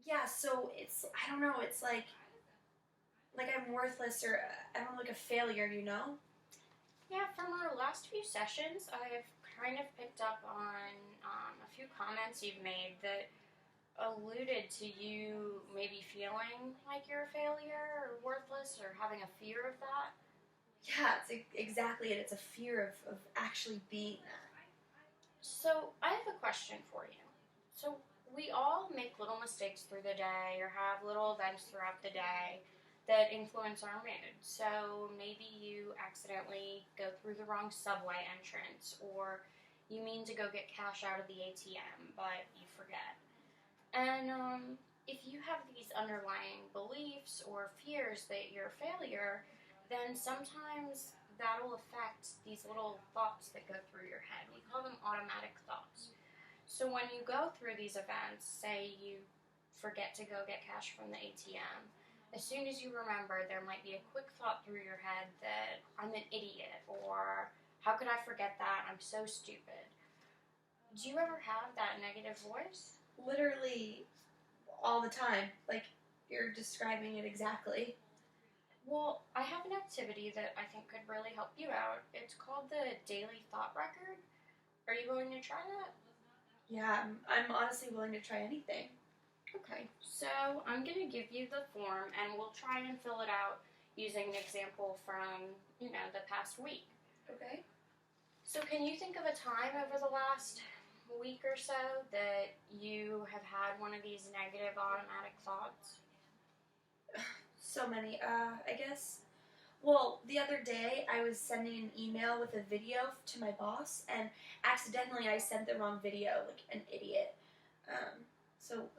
Yeah, so I don't know, it's like I'm worthless or I don't look a failure, you know? Yeah, from our last few sessions, I've kind of picked up on a few comments you've made that alluded to you maybe feeling like you're a failure or worthless or having a fear of that. Yeah, exactly it. It's a fear of actually being that. So, I have a question for you. So, we all make little mistakes through the day or have little events throughout the day that influence our mood. So, maybe you accidentally go through the wrong subway entrance, or you mean to go get cash out of the ATM, but you forget. And if you have these underlying beliefs or fears that you're a failure, then sometimes that'll affect these little thoughts that go through your head. We call them automatic thoughts. So when you go through these events, say you forget to go get cash from the ATM, as soon as you remember, there might be a quick thought through your head that I'm an idiot, or how could I forget that? I'm so stupid. Do you ever have that negative voice? Literally all the time. Like you're describing it exactly. Well, I have an activity that I think could really help you out. It's called the Daily Thought Record. Are you willing to try that? Yeah, I'm honestly willing to try anything. Okay, so I'm going to give you the form and we'll try and fill it out using an example from, the past week. Okay. So, can you think of a time over the last week or so that you have had one of these negative automatic thoughts? So many. I guess. Well, the other day I was sending an email with a video to my boss, and accidentally I sent the wrong video, like an idiot. So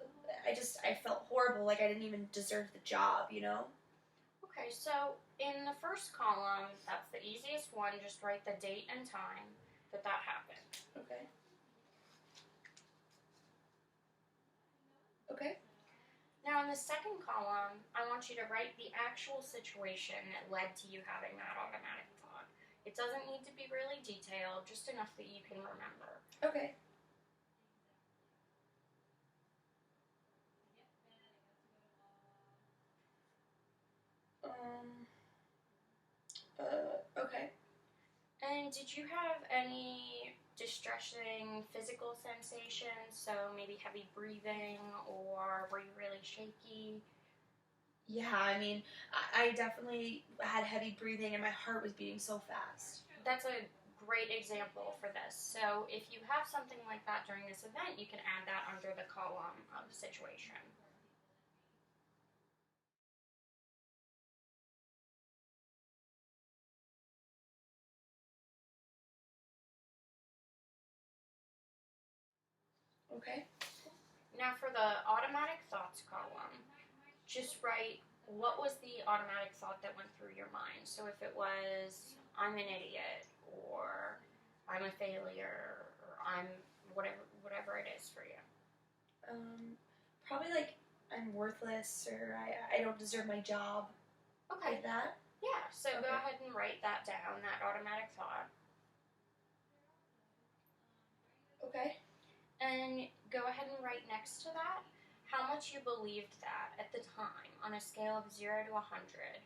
I felt horrible, like I didn't even deserve the job, you know? Okay, so in the first column, that's the easiest one, just write the date and time that happened. Okay. Okay. Now, in the second column, I want you to write the actual situation that led to you having that automatic thought. It doesn't need to be really detailed, just enough that you can remember. Okay. Um. Okay. And did you have any distressing physical sensations? So maybe heavy breathing, or were you really shaky? Yeah, I mean, I definitely had heavy breathing and my heart was beating so fast. That's a great example for this. So if you have something like that during this event, you can add that under the column of situation. Okay. Now for the automatic thoughts column, just write what was the automatic thought that went through your mind. So if it was, I'm an idiot, or I'm a failure, or I'm whatever it is for you. Probably like I'm worthless or I don't deserve my job. Okay. Like that. Yeah, so Okay. go ahead and write that down, that automatic thought. Okay. And go ahead and write next to that how much you believed that at the time on a scale of 0 to 100.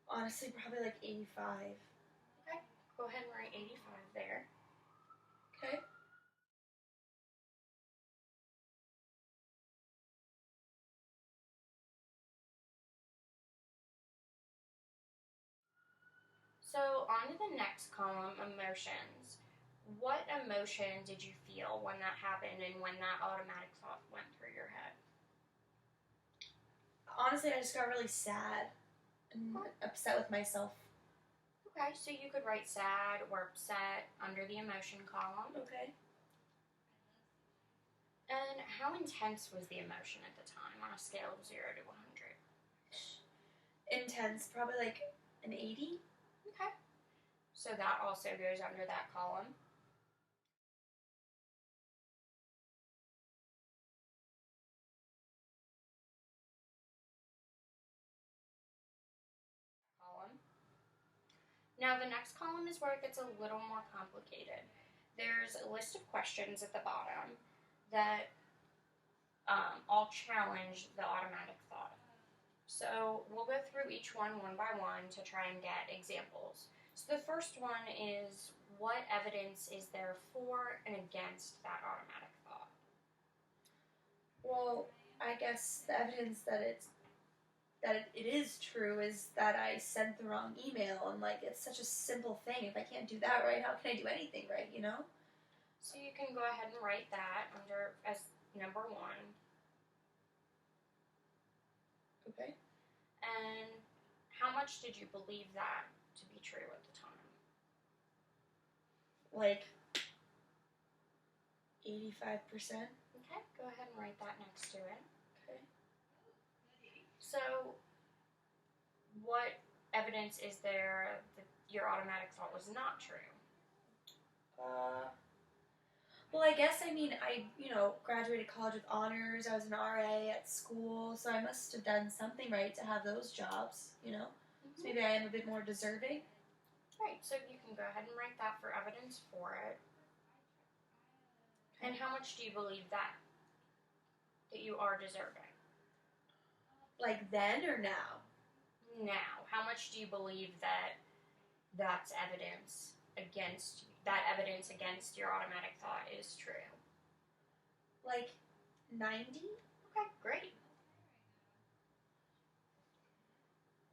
Honestly, probably like 85. Okay, go ahead and write 85 there. Okay. So, on to the next column, emotions. What emotion did you feel when that happened and when that automatic thought went through your head? Honestly, I just got really sad and upset with myself. Okay, so you could write sad or upset under the emotion column. Okay. And how intense was the emotion at the time on a scale of 0 to 100? Intense, probably like an 80. Okay. So that also goes under that column. Now the next column is where it gets a little more complicated. There's a list of questions at the bottom that all challenge the automatic thought. So we'll go through each one by one to try and get examples. So the first one is, what evidence is there for and against that automatic thought? Well, I guess the evidence that it is true is that I sent the wrong email, and like it's such a simple thing. If I can't do that right, how can I do anything right? You know? So you can go ahead and write that under as number one. Okay. And how much did you believe that to be true at the time? Like 85%. Okay, go ahead and write that next to it. Okay. So, what evidence is there that your automatic thought was not true? Well, I guess I mean I graduated college with honors. I was an RA at school, so I must have done something right to have those jobs. So maybe I am a bit more deserving. Right, so you can go ahead and write that for evidence for it. And how much do you believe that you are deserving? Like then or now? Now, how much do you believe that that's evidence against your automatic thought is true? Like 90? Okay, great.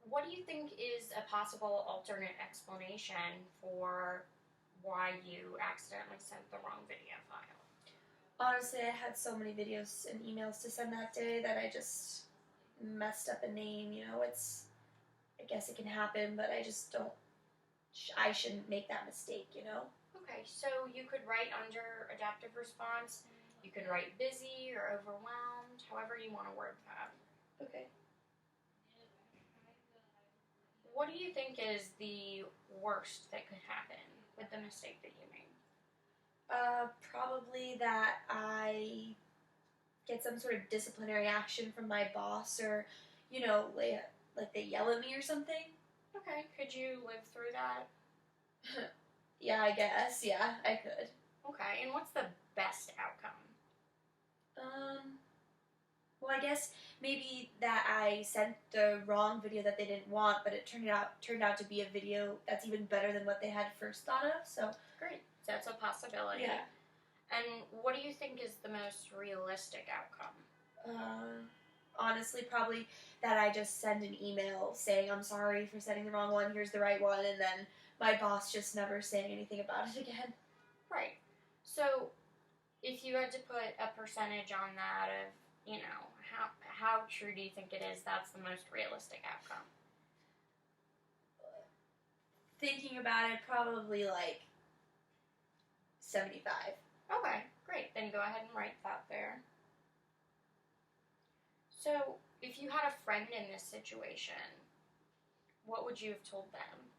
What do you think is a possible alternate explanation for why you accidentally sent the wrong video file? Honestly, I had so many videos and emails to send that day that I just messed up a name. I guess it can happen, but I just don't. I shouldn't make that mistake. Okay, so you could write under adaptive response. You could write busy or overwhelmed, however you want to word that. Okay. What do you think is the worst that could happen with the mistake that you made? Probably that I get some sort of disciplinary action from my boss, or like they yell at me or something. Okay, could you live through that? Yeah, I guess. Yeah, I could. Okay, and what's the best outcome? Well, I guess maybe that I sent the wrong video that they didn't want, but it turned out to be a video that's even better than what they had first thought of. So Great, that's a possibility. yeah. And what do you think is the most realistic outcome? Honestly, probably that I just send an email saying I'm sorry for sending the wrong one. Here's the right one, and then my boss just never saying anything about it again. Right. So, if you had to put a percentage on that of, how true do you think it is that's the most realistic outcome? Thinking about it, probably like 75. Okay, great. Then go ahead and write that there. So, if you had a friend in this situation, what would you have told them?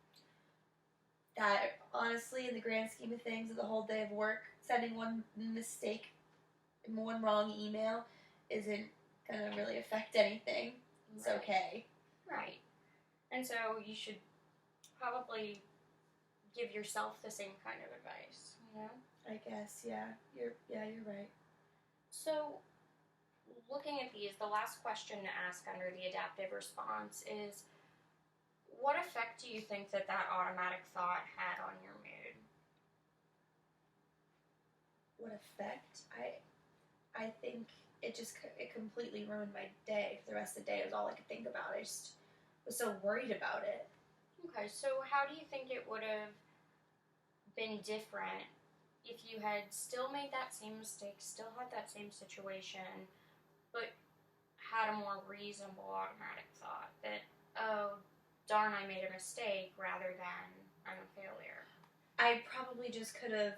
That honestly, in the grand scheme of things, of the whole day of work, sending one mistake, one wrong email isn't gonna really affect anything. It's Right. okay. Right. And so you should probably give yourself the same kind of advice, I guess, yeah. You're right. So, looking at these, the last question to ask under the adaptive response is, what effect do you think that automatic thought had on your mood? What effect? I think it completely ruined my day. For the rest of the day, it was all I could think about. I just was so worried about it. Okay, so how do you think it would have been different if you had still made that same mistake, still had that same situation, but had a more reasonable automatic thought that, oh, darn, I made a mistake, rather than I'm a failure? I probably just could have,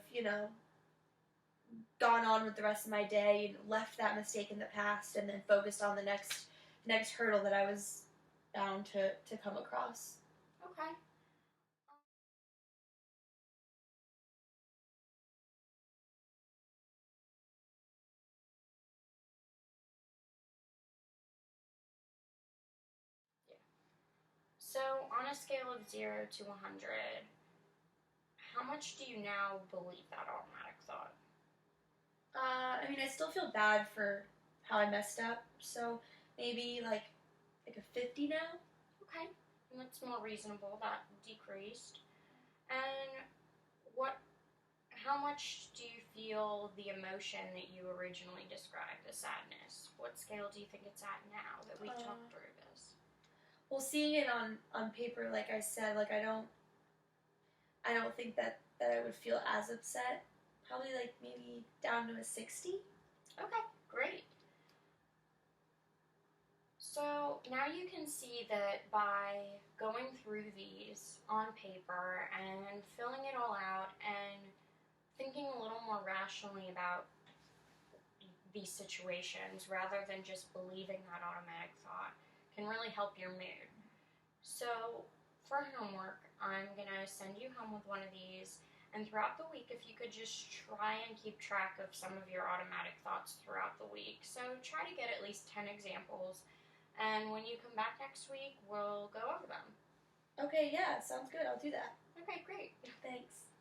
gone on with the rest of my day and left that mistake in the past, and then focused on the next hurdle that I was bound to come across. Okay. Yeah. So, on a scale of 0 to 100, how much do you now believe that automatic thought? I mean, I still feel bad for how I messed up. So maybe like a 50 now. Okay, that's more reasonable. That decreased. And what? How much do you feel the emotion that you originally described, the sadness? What scale do you think it's at now that we talked through this? Well, seeing it on paper, like I said, like I don't think that I would feel as upset. Probably like maybe down to a 60. Okay, great. So now you can see that by going through these on paper and filling it all out and thinking a little more rationally about these situations rather than just believing that automatic thought can really help your mood. So for homework, I'm going to send you home with one of these. And throughout the week, if you could just try and keep track of some of your automatic thoughts throughout the week. So try to get at least 10 examples. And when you come back next week, we'll go over them. Okay, yeah, sounds good. I'll do that. Okay, great. Thanks.